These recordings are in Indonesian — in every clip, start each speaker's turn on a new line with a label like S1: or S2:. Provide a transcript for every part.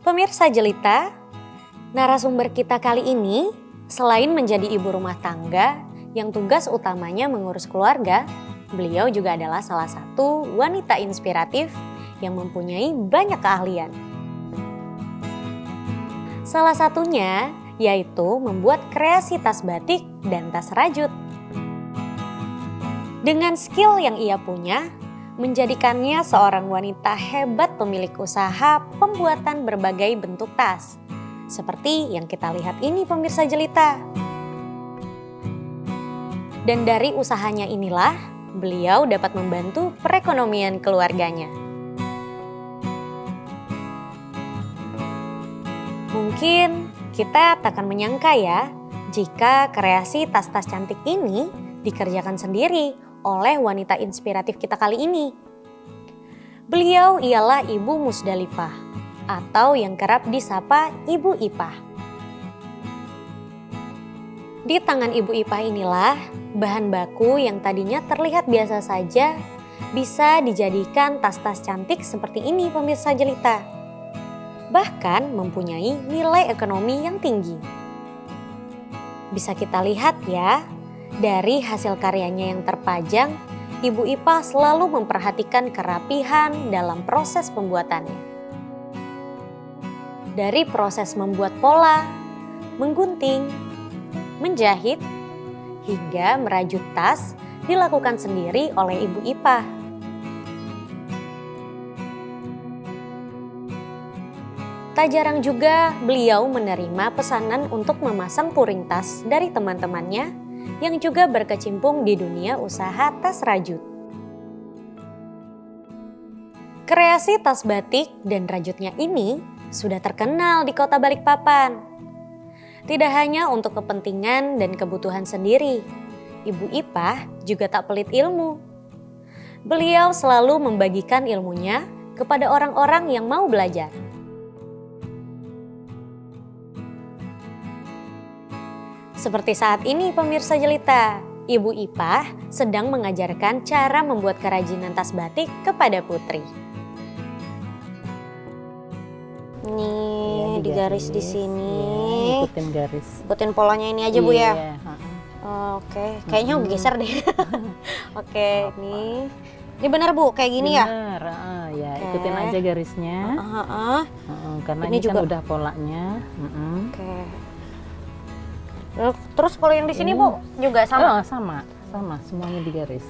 S1: Pemirsa Jelita, narasumber kita kali ini selain menjadi ibu rumah tangga yang tugas utamanya mengurus keluarga, beliau juga adalah salah satu wanita inspiratif yang mempunyai banyak keahlian. Salah satunya yaitu membuat kreasi tas batik dan tas rajut. Dengan skill yang ia punya, menjadikannya seorang wanita hebat pemilik usaha pembuatan berbagai bentuk tas. Seperti yang kita lihat ini pemirsa Jelita. Dan dari usahanya inilah, beliau dapat membantu perekonomian keluarganya. Mungkin kita tak akan menyangka ya, jika kreasi tas-tas cantik ini dikerjakan sendiri oleh wanita inspiratif kita kali ini. Beliau ialah Ibu Musdalifah atau yang kerap disapa Ibu Ipah. Di tangan Ibu Ipah inilah bahan baku yang tadinya terlihat biasa saja bisa dijadikan tas-tas cantik seperti ini pemirsa Jelita. Bahkan mempunyai nilai ekonomi yang tinggi. Bisa kita lihat ya, dari hasil karyanya yang terpajang, Ibu Ipah selalu memperhatikan kerapihan dalam proses pembuatannya. Dari proses membuat pola, menggunting, menjahit, hingga merajut tas dilakukan sendiri oleh Ibu Ipah. Tak jarang juga beliau menerima pesanan untuk memasang puring tas dari teman-temannya yang juga berkecimpung di dunia usaha tas rajut. Kreasi tas batik dan rajutnya ini sudah terkenal di kota Balikpapan. Tidak hanya untuk kepentingan dan kebutuhan sendiri, Ibu Ipah juga tak pelit ilmu. Beliau selalu membagikan ilmunya kepada orang-orang yang mau belajar. Seperti saat ini pemirsa Jelita, Ibu Ipah sedang mengajarkan cara membuat kerajinan tas batik kepada Putri. Nih, digaris di sini.
S2: Ya, ikutin garis.
S1: Ikutin polanya ini aja Bu ya.
S2: Iya.
S1: Oke, kayaknya geser deh. Oke, nih. Ini benar Bu, kayak gini ya?
S2: Benar, ya ikutin aja garisnya. Karena ini juga kan udah polanya.
S1: Oke. Terus kalau yang di sini Bu juga sama?
S2: Sama, semuanya digaris.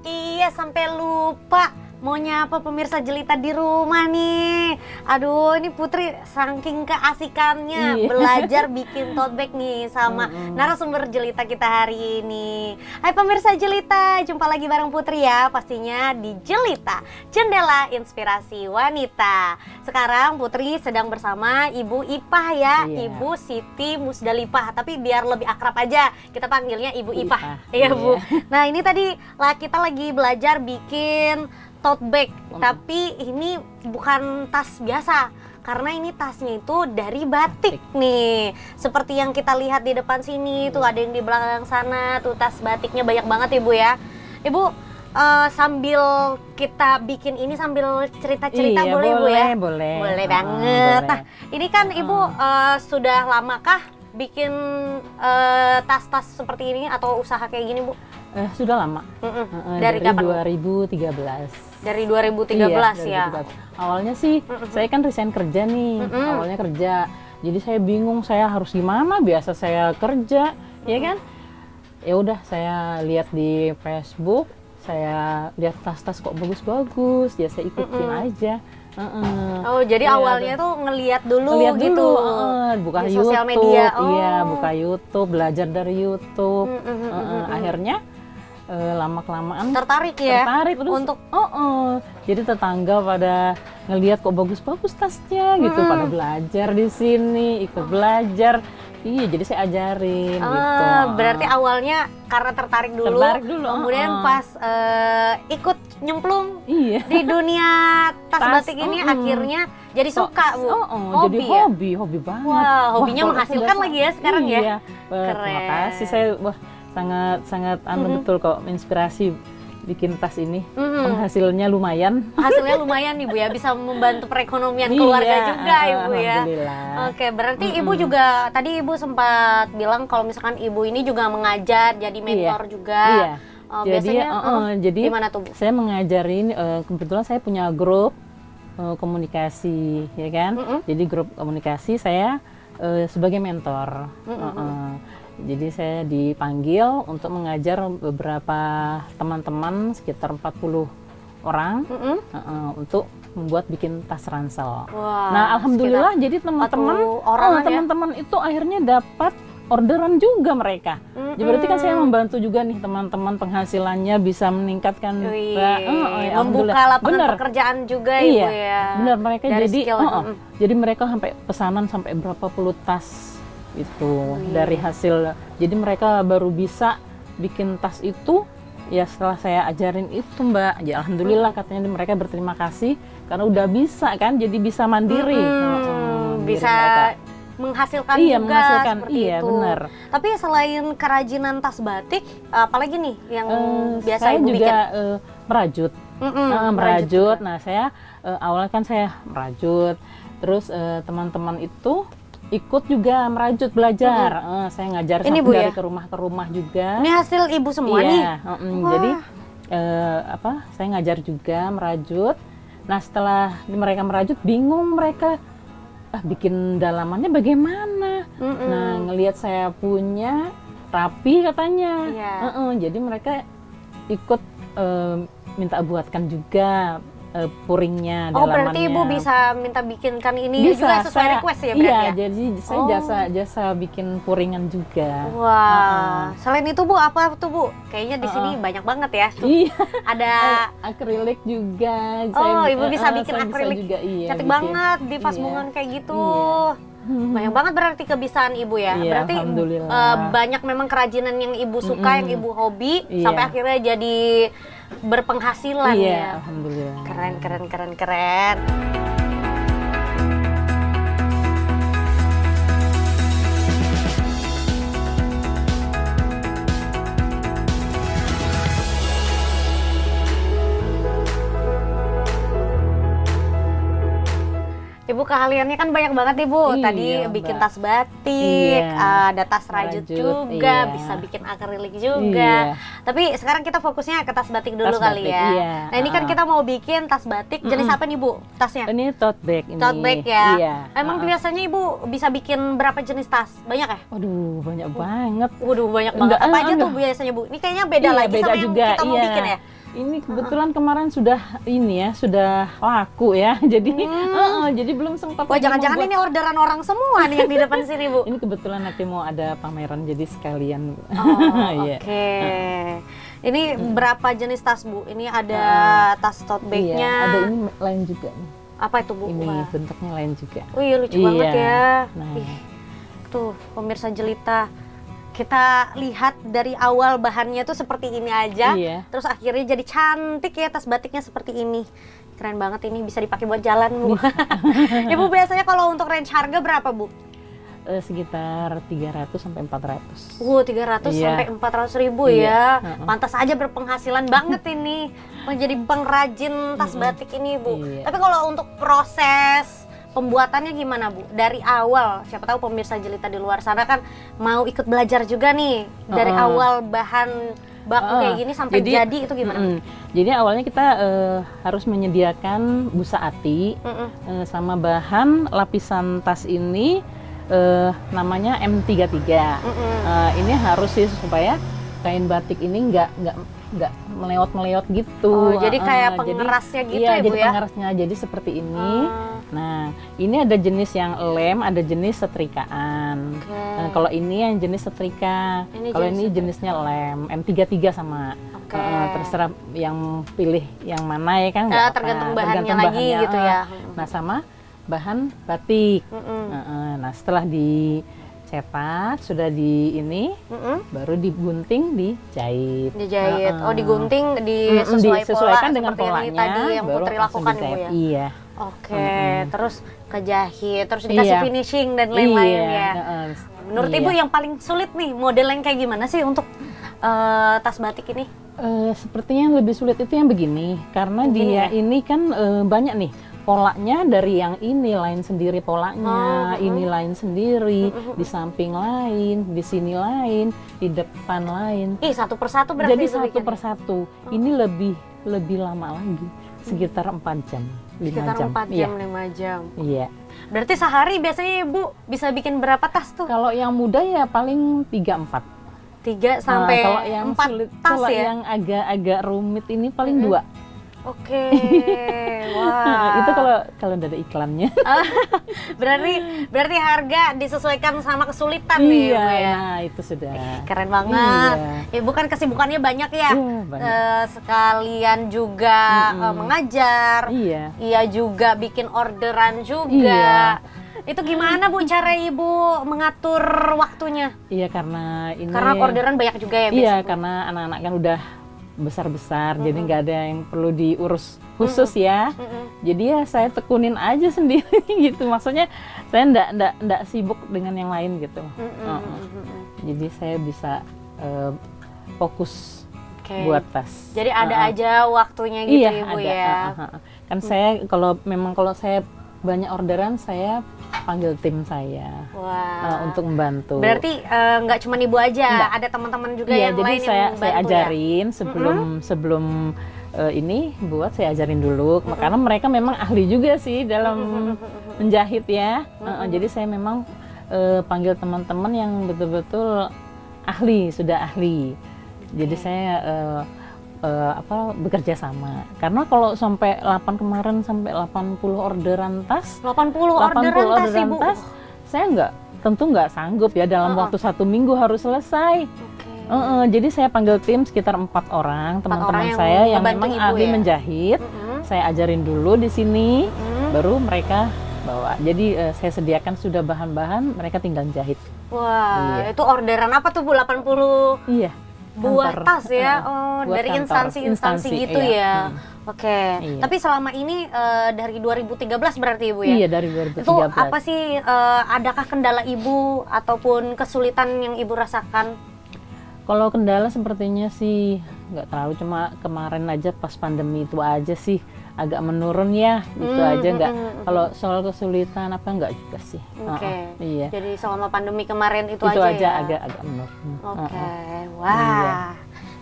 S1: Iya sampai lupa. Mau nyapa pemirsa Jelita di rumah nih. Aduh, ini Putri saking keasikannya belajar bikin tote bag nih sama narasumber Jelita kita hari ini. Hai pemirsa Jelita, jumpa lagi bareng Putri ya, pastinya di Jelita, Jendela Inspirasi Wanita. Sekarang Putri sedang bersama Ibu Ipah ya, Ibu Siti Musdalifah. Tapi biar lebih akrab aja, kita panggilnya Ibu Ipah. Iya Bu. Nah ini tadi kita lagi belajar bikin tote bag, tapi ini bukan tas biasa karena ini tasnya itu dari batik nih. Seperti yang kita lihat di depan sini tuh ada yang di belakang sana tuh tas batiknya banyak banget Ibu ya. Ibu sambil kita bikin ini sambil cerita-cerita boleh Bu ya? Boleh banget. Nah, ini kan Ibu sudah lamakah bikin tas-tas seperti ini atau usaha kayak gini Bu?
S2: Sudah lama.
S1: Dari kapan?
S2: 2013.
S1: Dari 2013 ya.
S2: 2013. Awalnya sih saya kan resign kerja nih. Awalnya kerja. Jadi saya bingung saya harus gimana, biasa saya kerja, ya kan? Ya udah saya lihat di Facebook, saya lihat tas-tas kok bagus-bagus, ya saya ikutin aja.
S1: Oh, jadi awalnya tuh ngelihat dulu gitu.
S2: Buka
S1: di
S2: YouTube,
S1: sosial media.
S2: Iya, buka YouTube, belajar dari YouTube. Akhirnya lama-kelamaan
S1: tertarik ya
S2: terus, untuk jadi tetangga pada ngelihat kok bagus-bagus tasnya gitu, pada belajar di sini, ikut belajar. Iya, jadi saya ajarin gitu.
S1: Berarti awalnya karena tertarik dulu kemudian pas ikut nyemplung di dunia tas batik ini akhirnya jadi suka Bu.
S2: Jadi hobi banget.
S1: Wah, hobinya menghasilkan lagi ya sekarang ya.
S2: Keren. Terima kasih, saya sangat betul kok inspirasi bikin tas ini. Penghasilnya lumayan.
S1: Hasilnya lumayan nih Bu ya, bisa membantu perekonomian keluarga juga Ibu ya.
S2: Alhamdulillah.
S1: Oke, berarti Ibu juga tadi Ibu sempat bilang kalau misalkan Ibu ini juga mengajar, jadi mentor juga.
S2: Iya.
S1: Biasanya
S2: jadi
S1: gimana tuh Bu?
S2: saya mengajarin, kebetulan saya punya grup komunikasi, ya kan. Jadi grup komunikasi saya sebagai mentor. Jadi saya dipanggil untuk mengajar beberapa teman-teman sekitar 40 orang untuk membuat bikin tas ransel.
S1: Wah,
S2: Nah, alhamdulillah jadi teman-teman itu akhirnya dapat orderan juga mereka. Jadi berarti kan saya membantu juga nih teman-teman, penghasilannya bisa meningkatkan.
S1: Membuka lapangan pekerjaan juga Ibu ya.
S2: Benar, mereka
S1: dari
S2: jadi
S1: skill.
S2: jadi mereka sampai pesanan sampai berapa puluh tas itu dari hasil. Jadi mereka baru bisa bikin tas itu ya setelah saya ajarin itu Mbak. Ya alhamdulillah katanya mereka berterima kasih karena udah bisa kan, jadi bisa mandiri.
S1: Bisa menghasilkan
S2: juga
S1: menghasilkan, seperti itu.
S2: Benar.
S1: Tapi selain kerajinan tas batik, apalagi nih yang biasa
S2: saya
S1: Ibu
S2: juga
S1: bikin?
S2: merajut. Merajut. Nah, saya awalnya kan saya merajut. Terus teman-teman itu ikut juga merajut belajar. Saya ngajar
S1: ini
S2: sampai
S1: Bu,
S2: dari
S1: ya?
S2: ke rumah juga.
S1: Ini hasil Ibu semua nih.
S2: Jadi saya ngajar juga merajut. Nah, setelah mereka merajut bingung mereka bikin dalamannya bagaimana. Nah, ngelihat saya punya rapi katanya. Jadi mereka ikut minta buatkan juga puringnya, dalamannya.
S1: Oh, berarti Ibu bisa minta bikinkan ini juga sesuai request ya berarti ya?
S2: Jadi saya jasa bikin puringan juga.
S1: Wah, selain itu Bu, apa tuh Bu? Kayaknya di sini banyak banget ya.
S2: Iya.
S1: Ada
S2: akrilik juga.
S1: Ibu bisa bikin akrilik.
S2: Juga,
S1: cantik banget di vas bunga kayak gitu. Banyak banget berarti kebiasaan Ibu ya. Berarti banyak memang kerajinan yang Ibu suka, yang Ibu hobi, sampai akhirnya jadi berpenghasilan ya.
S2: Alhamdulillah.
S1: Keren. Ibu keahliannya kan banyak banget nih Bu. Tadi bikin tas batik, ada tas rajut juga, bisa bikin akrilik juga. Tapi sekarang kita fokusnya ke tas batik dulu kali ya. Nah, ini kan kita mau bikin tas batik. Jenis apa nih Bu tasnya?
S2: Ini tote bag ini.
S1: Tote bag ya. Emang biasanya Ibu bisa bikin berapa jenis tas? Banyak ya?
S2: Waduh, banyak banget.
S1: Waduh, banyak banget. Apa aja tuh biasanya Bu? Ini kayaknya beda lagi
S2: beda
S1: sama
S2: juga,
S1: yang kita mau bikin ya?
S2: Ini kebetulan kemarin sudah sudah laku ya. Jadi jadi belum sempat.
S1: Wah, jangan-jangan ini orderan orang semua nih yang di depan sini Bu.
S2: Ini kebetulan nanti mau ada pameran jadi sekalian.
S1: Oke. Ini berapa jenis tas Bu? Ini ada tas tote bag-nya.
S2: Ada ini lain juga nih.
S1: Apa itu Bu?
S2: Ini bentuknya lain juga.
S1: Oh iya, lucu banget ya.
S2: Nah.
S1: Tuh pemirsa jelita, kita lihat dari awal bahannya tuh seperti ini aja, terus akhirnya jadi cantik ya tas batiknya seperti ini. Keren banget, ini bisa dipakai buat jalan Bu. Ibu biasanya kalau untuk range harga berapa Bu?
S2: Sekitar 300 sampai 400.
S1: 300 sampai 400 ribu ya. Pantas aja berpenghasilan banget ini menjadi pengrajin tas batik ini Bu. Tapi kalau untuk proses pembuatannya gimana Bu? Dari awal, siapa tahu pemirsa jelita di luar sana kan mau ikut belajar juga nih. Dari awal bahan baku kayak gini sampai jadi itu gimana?
S2: Jadi awalnya kita harus menyediakan busa ati sama bahan lapisan tas ini namanya M33. Ini harus sih supaya kain batik ini nggak meleot gitu.
S1: Jadi kayak pengerasnya gitu ya Bu
S2: jadi
S1: ya?
S2: pengerasnya jadi seperti ini. Nah, ini ada jenis yang lem, ada jenis setrikaan. Kalau ini yang jenis setrika, kalau ini jenisnya lem, M33 sama. Terserah yang pilih yang mana ya kan?
S1: Tergantung bahannya lagi gitu ya.
S2: Nah, sama bahan batik. Nah, setelah dicetak, sudah baru digunting, dijahit.
S1: Digunting, disesuaikan dengan polanya
S2: yang
S1: tadi yang Putri lakukan Bu ya?
S2: Iya.
S1: Terus kejahit, terus dikasih finishing dan lain-lain ya. Menurut Ibu yang paling sulit nih model yang kayak gimana sih untuk tas batik ini?
S2: Sepertinya yang lebih sulit itu yang begini, karena dia ini kan banyak nih polanya, dari yang ini lain sendiri polanya, ini lain sendiri, di samping lain, di sini lain, di depan lain.
S1: Satu persatu berarti
S2: Jadi
S1: itu
S2: satu
S1: bikinnya?
S2: persatu. Ini lebih lama lagi, sekitar 4 jam, 5
S1: Sekitar
S2: jam.
S1: 4 jam, 5 jam.
S2: Iya.
S1: Berarti sehari biasanya Ibu bisa bikin berapa tas tuh?
S2: Kalau yang muda ya paling 3-4.
S1: 3 sampai
S2: kalau yang
S1: 4
S2: sulit,
S1: tas
S2: kalau
S1: ya?
S2: yang agak rumit ini paling 2.
S1: Oke, wah.
S2: Itu kalau udah ada iklannya.
S1: Berarti harga disesuaikan sama kesulitan nih,
S2: Iya,
S1: Bu, ya.
S2: nah itu sudah.
S1: Keren banget.
S2: Iya.
S1: Ibu kan kesibukannya banyak ya.
S2: Iya, banyak.
S1: Sekalian juga mengajar.
S2: Iya.
S1: Iya juga bikin orderan juga. Itu gimana Bu cara Ibu mengatur waktunya?
S2: Iya, karena ini.
S1: Karena orderan banyak juga ya
S2: Iya,
S1: biasanya.
S2: karena anak-anak kan udah besar-besar, jadi nggak ada yang perlu diurus khusus ya. Jadi ya saya tekunin aja sendiri gitu. Maksudnya saya ndak sibuk dengan yang lain gitu. Jadi saya bisa fokus
S1: Oke.
S2: buat tas.
S1: Jadi ada aja waktunya gitu
S2: Iya,
S1: Ibu
S2: ada.
S1: ya.
S2: Kan saya kalau saya banyak orderan, saya panggil tim saya
S1: Wah.
S2: untuk membantu.
S1: Berarti nggak cuma Ibu aja,
S2: Nggak.
S1: ada teman-teman juga
S2: Iya,
S1: yang
S2: jadi
S1: lain
S2: saya
S1: yang membantu
S2: ajarin sebelum ini buat, saya ajarin dulu. Karena mereka memang ahli juga sih dalam menjahit ya. Jadi saya memang panggil teman-teman yang betul-betul ahli, sudah ahli. Jadi saya bekerja sama. Karena kalau sampai 80 orderan tas,
S1: 80 orderan tas Ibu.
S2: saya tentu nggak sanggup ya dalam waktu 1 minggu harus selesai. Jadi saya panggil tim sekitar 4 orang, teman-teman
S1: yang
S2: saya yang
S1: ngebantu
S2: memang
S1: Ibu
S2: ahli
S1: ya?
S2: menjahit. Saya ajarin dulu di sini, baru mereka bawa. Jadi saya sediakan sudah bahan-bahan, mereka tinggal jahit.
S1: Wah, itu orderan apa tuh Bu? 80
S2: Iya.
S1: buah
S2: kantor.
S1: tas ya?
S2: Buat
S1: Dari
S2: kantor.
S1: instansi gitu
S2: iya.
S1: ya? Oke.
S2: Iya.
S1: Tapi selama ini dari 2013 berarti Ibu ya?
S2: Iya, dari 2013.
S1: Itu apa sih, adakah kendala Ibu ataupun kesulitan yang Ibu rasakan?
S2: Kalau kendala sepertinya sih nggak terlalu, cuma kemarin aja pas pandemi itu aja sih agak menurun ya, itu aja nggak. Kalau soal kesulitan apa nggak juga sih.
S1: Oke.
S2: Iya.
S1: Jadi selama pandemi kemarin itu
S2: Itu
S1: aja
S2: aja
S1: ya?
S2: agak menurun.
S1: Oke, wah.
S2: Iya.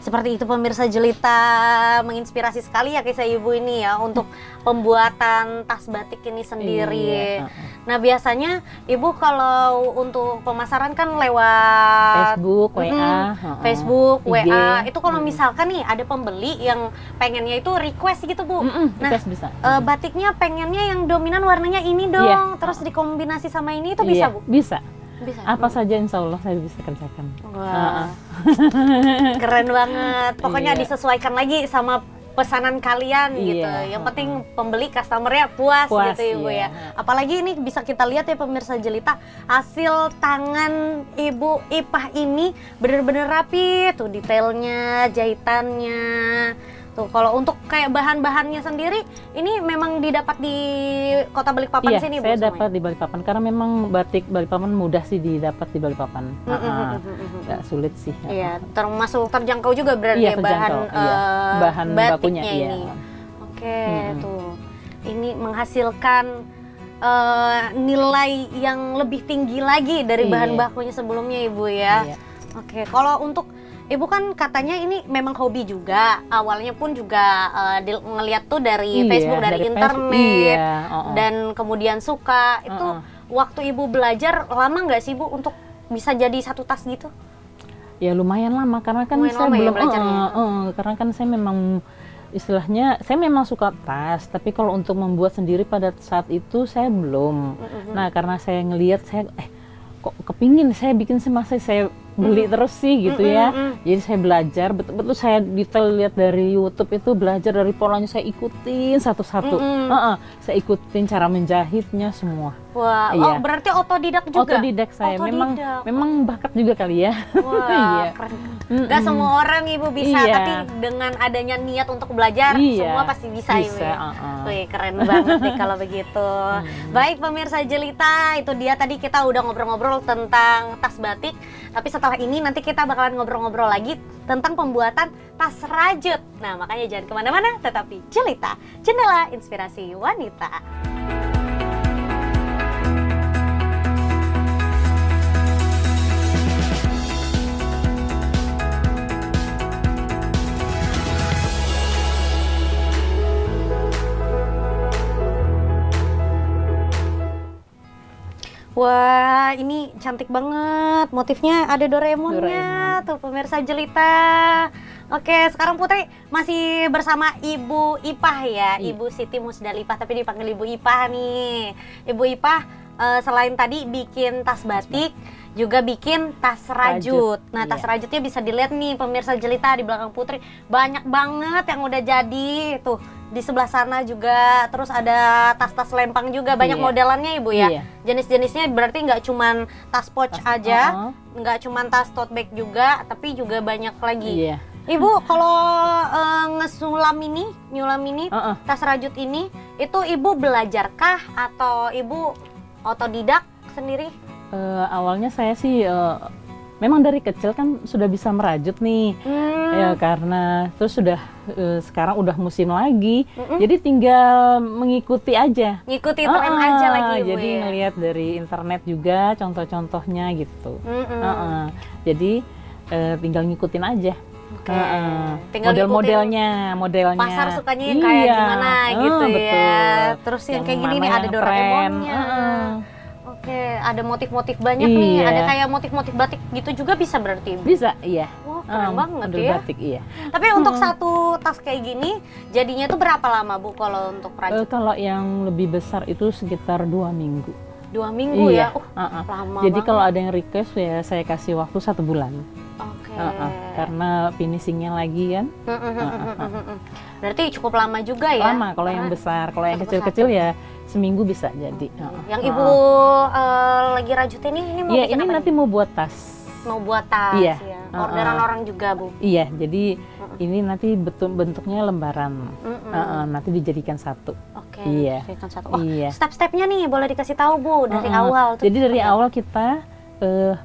S1: Seperti itu pemirsa Jelita, menginspirasi sekali ya kisah Ibu ini ya untuk pembuatan tas batik ini sendiri.
S2: Iya.
S1: Nah biasanya Ibu kalau untuk pemasaran kan lewat
S2: Facebook, WA,
S1: Facebook,
S2: IG.
S1: WA. Itu kalau misalkan nih ada pembeli yang pengennya itu request gitu Bu. Nah
S2: bisa.
S1: batiknya pengennya yang dominan warnanya ini dong,
S2: Iya.
S1: terus dikombinasi sama ini itu bisa
S2: Iya,
S1: Bu?
S2: Bisa.
S1: Bisa.
S2: Apa saja insya Allah saya bisa kerjakan.
S1: Wah, keren banget. Pokoknya
S2: Iya.
S1: disesuaikan lagi sama pesanan kalian gitu.
S2: Iya.
S1: Yang penting pembeli, customernya puas
S2: Puas,
S1: gitu Ibu
S2: iya.
S1: ya. Apalagi ini bisa kita lihat ya pemirsa Jelita, hasil tangan Ibu Ipah ini bener-bener rapi tuh, detailnya, jahitannya. Tuh kalau untuk kayak bahan-bahannya sendiri ini memang didapat di Kota Balikpapan
S2: Iya,
S1: sini Bu?
S2: saya
S1: semuanya?
S2: dapat di Balikpapan karena memang batik Balikpapan mudah sih didapat di Balikpapan. Nggak sulit sih.
S1: Iya, termasuk terjangkau juga berarti
S2: Iya,
S1: ya
S2: terjangkau, iya. Bahan
S1: batiknya
S2: bakunya, iya.
S1: ini. Oke, tuh. Ini menghasilkan nilai yang lebih tinggi lagi dari bahan
S2: Iya.
S1: bakunya sebelumnya Ibu ya.
S2: Iya.
S1: Oke, kalau untuk Ibu kan katanya ini memang hobi juga. Awalnya pun juga ngeliat tuh dari
S2: Iya,
S1: Facebook, dari
S2: Facebook,
S1: internet,
S2: iya,
S1: dan kemudian suka. Itu waktu Ibu belajar lama nggak sih Bu untuk bisa jadi satu tas gitu?
S2: Ya lumayan lama karena kan
S1: Lumayan
S2: saya
S1: lama ya
S2: belum
S1: belajarnya?
S2: karena kan saya memang istilahnya saya memang suka tas, tapi kalau untuk membuat sendiri pada saat itu saya belum. Nah, karena saya ngelihat saya kok kepingin saya bikin semasa saya beli terus sih gitu ya. Jadi saya belajar betul-betul, saya detail lihat dari YouTube itu, belajar dari polanya, saya ikutin satu-satu. Saya ikutin cara menjahitnya semua.
S1: Wah,
S2: Iya.
S1: oh berarti otodidak juga?
S2: Otodidak saya,
S1: Otodidak.
S2: memang bakat juga kali ya.
S1: Wah,
S2: Iya.
S1: keren. Gak semua orang Ibu bisa,
S2: Iya.
S1: tapi dengan adanya niat untuk belajar,
S2: Iya,
S1: semua pasti bisa Ibu
S2: bisa,
S1: ya. Wih, keren banget nih kalau begitu. Baik pemirsa Jelita, itu dia tadi kita udah ngobrol-ngobrol tentang tas batik. Tapi setelah ini nanti kita bakalan ngobrol-ngobrol lagi tentang pembuatan tas rajut. Nah makanya jangan kemana-mana, tetapi Jelita, jendela inspirasi wanita. Wah, ini cantik banget. Motifnya ada Doraemonnya. Tuh pemirsa Jelita. Oke, sekarang Putri masih bersama Ibu Ipah ya, Ibu Siti Musdalifah, tapi dipanggil Ibu Ipah nih. Ibu Ipah selain tadi bikin tas batik, juga bikin tas rajut. Nah, tas rajutnya bisa dilihat nih pemirsa Jelita di belakang Putri. Banyak banget yang udah jadi. Tuh, di sebelah sana juga. Terus ada tas-tas lempang juga. Banyak modelannya Ibu ya. Jenis-jenisnya berarti nggak cuman tas pouch aja, nggak cuman tas tote bag juga, tapi juga banyak lagi. Ibu, kalau nyulam ini, tas rajut ini, itu Ibu belajarkah atau Ibu otodidak sendiri?
S2: Awalnya saya sih memang dari kecil kan sudah bisa merajut nih, ya karena terus sudah sekarang udah musim lagi, jadi tinggal mengikuti aja.
S1: Ngikuti tren aja lagi Ibu.
S2: Jadi ngelihat dari internet juga contoh-contohnya gitu. Jadi tinggal ngikutin aja. Modelnya.
S1: Pasar sukanya yang kayak gimana gitu ya.
S2: Betul.
S1: Terus yang kayak gini nih ada Doraemonnya. Oke, ada motif-motif banyak nih. Ada kayak motif-motif batik gitu juga bisa berarti?
S2: Bisa, iya.
S1: Wah, keren banget
S2: model
S1: ya.
S2: batik, iya.
S1: Tapi untuk satu tas kayak gini, jadinya tuh berapa lama Bu kalau untuk rajut?
S2: Kalau yang lebih besar itu sekitar 2 minggu.
S1: 2 minggu ya? Lama
S2: Jadi
S1: banget.
S2: kalau ada yang request ya saya kasih waktu 1 bulan.
S1: Oke.
S2: Karena finishingnya lagi kan.
S1: Berarti cukup lama juga ya?
S2: Lama kalau yang besar, kalau yang kecil-kecil ya seminggu bisa jadi.
S1: Yang Ibu lagi rajut ini mau
S2: Iya,
S1: bikin
S2: ini
S1: apa
S2: nanti
S1: nih?
S2: mau buat tas.
S1: Mau buat tas
S2: Iya.
S1: ya? Orderan orang juga Bu?
S2: Iya, jadi ini nanti bentuknya lembaran. Nanti dijadikan satu.
S1: Oke,
S2: Iya.
S1: dijadikan satu. Oh,
S2: Iya.
S1: step-stepnya nih boleh dikasih tahu Bu dari awal.
S2: Jadi dari awal kita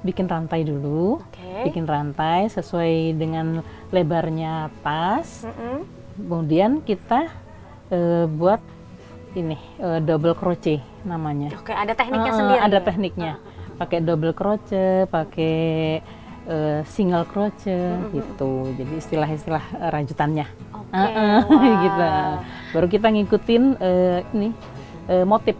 S2: bikin rantai dulu.
S1: Oke.
S2: Bikin rantai sesuai dengan lebarnya tas. Kemudian kita buat ini double crochet namanya.
S1: Oke, ada tekniknya sendiri.
S2: Ada
S1: ya?
S2: tekniknya. Pakai double crochet, pakai single crochet gitu. Jadi istilah-istilah rajutannya.
S1: Oke,
S2: Gitu. Baru kita ngikutin ini motif.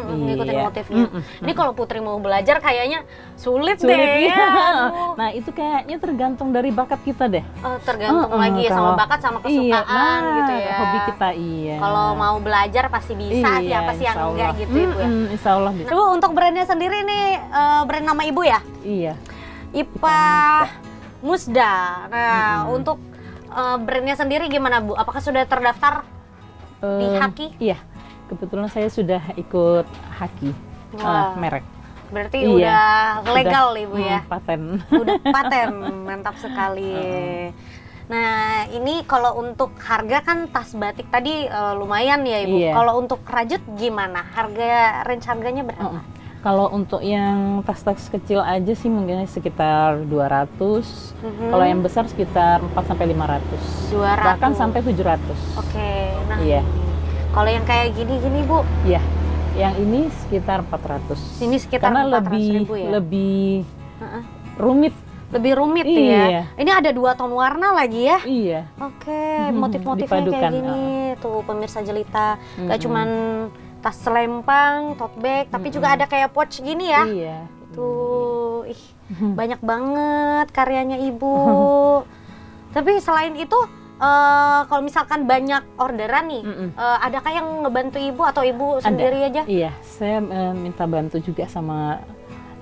S1: ngikutin
S2: Iya.
S1: motifnya. Ini kalau Putri mau belajar kayaknya sulit
S2: Sulit
S1: deh.
S2: ya.
S1: Aduh.
S2: Nah, itu kayaknya tergantung dari bakat kita deh.
S1: Tergantung lagi ya sama bakat sama kesukaan gitu ya.
S2: Hobi kita, iya.
S1: Kalau mau belajar pasti bisa, siapa sih yang
S2: insya
S1: enggak
S2: Allah.
S1: gitu Ibu ya.
S2: Insya Allah bisa.
S1: Ibu untuk brandnya sendiri nih, brand nama Ibu ya?
S2: Iya.
S1: Ipah Musda. Nah, untuk brandnya sendiri gimana Bu? Apakah sudah terdaftar di Haki?
S2: Iya. Kebetulan saya sudah ikut Haki merek.
S1: Berarti
S2: Iya.
S1: udah legal Ibu ya?
S2: Paten.
S1: Udah paten, mantap sekali. Nah, ini kalau untuk harga kan tas batik tadi lumayan ya Ibu.
S2: Iya.
S1: Kalau untuk rajut gimana? Range harganya berapa?
S2: Kalau untuk yang tas-tas kecil aja sih mungkin sekitar 200. Kalau yang besar sekitar 4 sampai 500.
S1: 200.
S2: Bahkan sampai 700.
S1: Oke. Nah,
S2: Iya.
S1: kalau yang kayak gini-gini Bu,
S2: Iya. Yang ini sekitar 400.
S1: ini sekitar
S2: Karena
S1: 400.000 ya?
S2: lebih rumit.
S1: Lebih rumit
S2: Iya.
S1: ya. Ini ada 2 ton warna lagi ya?
S2: Iya.
S1: Oke, motif-motifnya kayak
S2: dipadukan,
S1: gini. Tuh pemirsa Jelita, gak cuman tas selempang, tote bag, tapi juga ada kayak pouch gini ya.
S2: Iya.
S1: Tuh, ih, banyak banget karyanya Ibu. Tapi selain itu, kalau misalkan banyak orderan nih, adakah yang ngebantu Ibu atau Ibu sendiri aja?
S2: Iya, saya minta bantu juga sama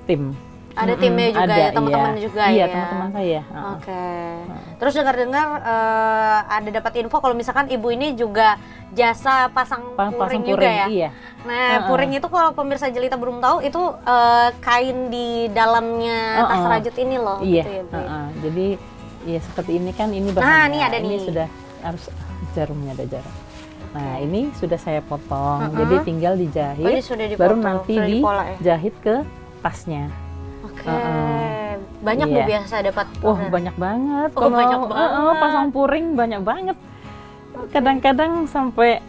S2: tim.
S1: Ada timnya juga
S2: ada,
S1: ya, teman-teman
S2: iya.
S1: juga
S2: Iya,
S1: ya?
S2: teman-teman saya.
S1: Oke. Terus dengar-dengar ada dapat info kalau misalkan Ibu ini juga jasa pasang puring juga ya?
S2: Iya.
S1: Nah, puring itu kalau pemirsa jelita belum tahu itu kain di dalamnya tas rajut ini loh.
S2: Iya.
S1: Gitu ya, Bu.
S2: Jadi ya seperti ini kan ini
S1: Nah,
S2: bahannya.
S1: ini ada
S2: ini
S1: nih.
S2: sudah harus jarumnya ada jarum. Nah, ini sudah saya potong. Jadi tinggal dijahit.
S1: Oh, ini sudah dipotong,
S2: baru nanti
S1: sudah dipola ya?
S2: dijahit ke tasnya.
S1: Oke. Banyak Bu
S2: Iya.
S1: biasa dapat.
S2: Wah, banyak banget.
S1: Oh, banyak banget.
S2: Pasang puring banyak banget. Kadang-kadang sampai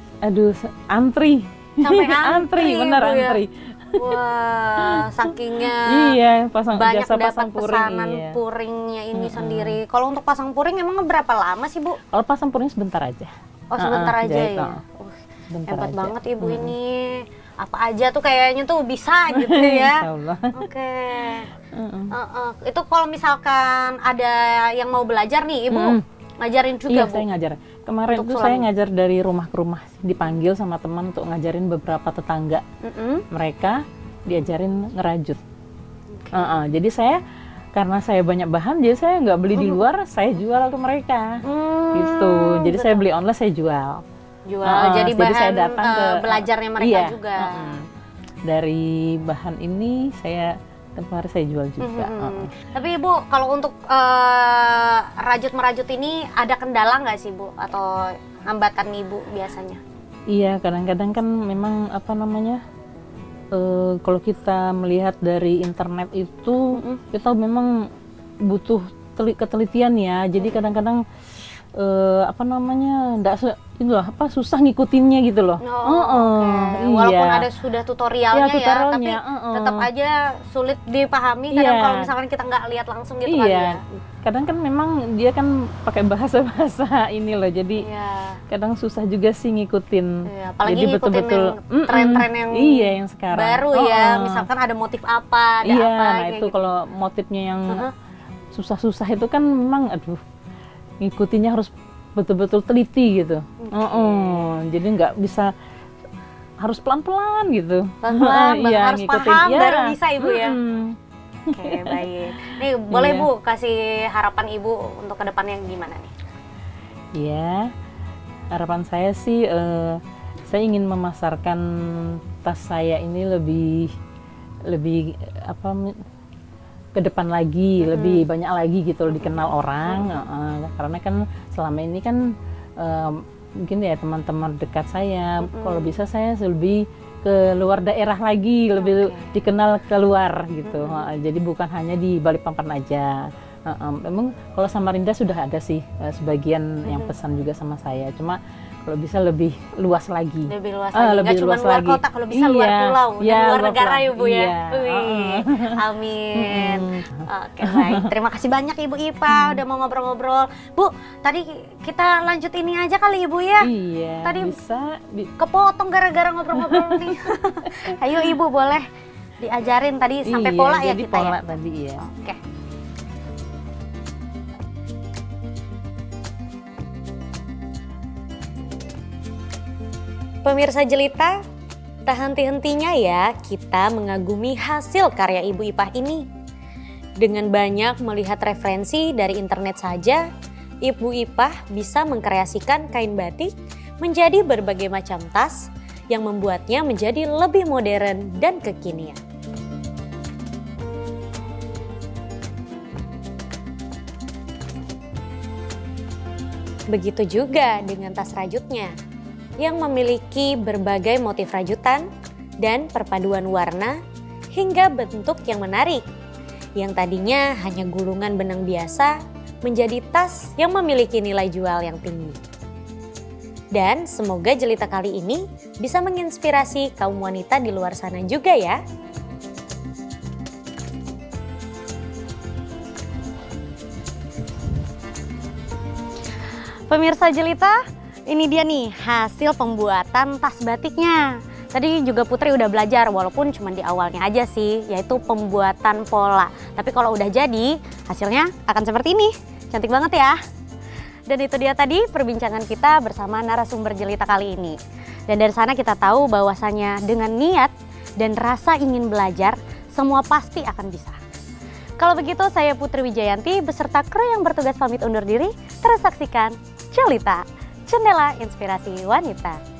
S2: antri.
S1: Sampai antri,
S2: bener
S1: Bu, ya?
S2: antri.
S1: Wah, sakingnya
S2: Iya, pasang
S1: banyak
S2: jasa
S1: dapat
S2: pasang puring.
S1: pesanan
S2: Iya.
S1: puringnya ini sendiri. Kalau untuk pasang puring emang berapa lama sih, Bu?
S2: Kalau pasang puring sebentar aja.
S1: Oh, sebentar aja
S2: jahit,
S1: ya.
S2: Sebentar
S1: Hebat
S2: aja.
S1: banget Ibu ini. Apa aja tuh kayaknya tuh bisa gitu ya.
S2: Insya Allah.
S1: Oke. Itu kalau misalkan ada yang mau belajar nih, Ibu ngajarin juga,
S2: Iya,
S1: Bu?
S2: saya ngajar. Kemarin
S1: Untuk
S2: tuh saya
S1: sulam.
S2: ngajar dari rumah ke rumah, dipanggil sama teman untuk ngajarin beberapa tetangga. Mereka diajarin ngerajut. Jadi saya karena saya banyak bahan, jadi saya nggak beli di luar, saya jual ke mereka. Gitu. Jadi saya beli online, saya jual.
S1: Jadi bahan
S2: saya datang ke
S1: belajarnya mereka
S2: iya,
S1: juga.
S2: Dari bahan ini saya kemarin saya jual juga.
S1: Tapi Ibu, kalau untuk rajut merajut ini ada kendala nggak sih Bu? Atau hambatan Ibu biasanya?
S2: Iya, kadang-kadang kan memang apa namanya, kalau kita melihat dari internet itu kita memang butuh ketelitian ya. Jadi kadang-kadang apa namanya, susah ngikutinnya gitu loh.
S1: Oke. Walaupun ada sudah tutorialnya ya, tapi tetap aja sulit dipahami kadang kalau misalkan kita nggak lihat langsung gitu kali ya.
S2: Kadang kan memang dia kan pakai bahasa-bahasa ini loh, jadi kadang susah juga sih ngikutin.
S1: Apalagi
S2: jadi
S1: ngikutin
S2: betul-betul
S1: yang tren-tren yang
S2: yang sekarang
S1: baru ya, misalkan ada motif apa, ada apa
S2: nah
S1: kayak
S2: itu
S1: gitu.
S2: kalau motifnya yang susah-susah itu kan memang ngikutinnya harus betul-betul teliti gitu. Jadi nggak bisa, harus pelan-pelan gitu.
S1: Pelan-pelan, harus paham baru bisa Ibu ya. Oke, baik. Nih boleh Bu kasih harapan Ibu untuk kedepannya gimana nih?
S2: Iya, harapan saya sih saya ingin memasarkan tas saya ini lebih ke depan lagi, lebih banyak lagi gitu loh, dikenal orang. Karena kan selama ini kan mungkin ya teman-teman dekat saya, kalau bisa saya lebih ke luar daerah lagi, lebih dikenal keluar gitu. Jadi bukan hanya di Balikpapan aja. Memang kalau Samarinda sudah ada sih sebagian yang pesan juga sama saya. Cuma kalau bisa lebih luas lagi.
S1: Lebih luas lagi. Nggak cuma luar kota, kalau bisa luar pulau dan luar negara ya Bu ya. Amin. Oke, baik. Terima kasih banyak Ibu Ipa udah mau ngobrol-ngobrol. Bu, tadi kita lanjut ini aja kali Ibu ya.
S2: Iya.
S1: Tadi
S2: bisa.
S1: Kepotong gara-gara ngobrol-ngobrol nih. Ayo Ibu boleh diajarin tadi sampai pola ya kita
S2: pola
S1: ya.
S2: Tadi ya.
S1: Oke. Pemirsa Jelita, tak henti-hentinya ya kita mengagumi hasil karya Ibu Ipah ini. Dengan banyak melihat referensi dari internet saja, Ibu Ipah bisa mengkreasikan kain batik menjadi berbagai macam tas yang membuatnya menjadi lebih modern dan kekinian. Begitu juga dengan tas rajutnya yang memiliki berbagai motif rajutan dan perpaduan warna hingga bentuk yang menarik. Yang tadinya hanya gulungan benang biasa menjadi tas yang memiliki nilai jual yang tinggi. Dan semoga jelita kali ini bisa menginspirasi kaum wanita di luar sana juga ya. Pemirsa Jelita, ini dia nih hasil pembuatan tas batiknya. Tadi juga Putri udah belajar walaupun cuma di awalnya aja sih, yaitu pembuatan pola. Tapi kalau udah jadi, hasilnya akan seperti ini. Cantik banget ya. Dan itu dia tadi perbincangan kita bersama narasumber Jelita kali ini. Dan dari sana kita tahu bahwasanya dengan niat dan rasa ingin belajar, semua pasti akan bisa. Kalau begitu saya Putri Wijayanti beserta kru yang bertugas pamit undur diri. Terus saksikan Jelita, Jendela Inspirasi Wanita.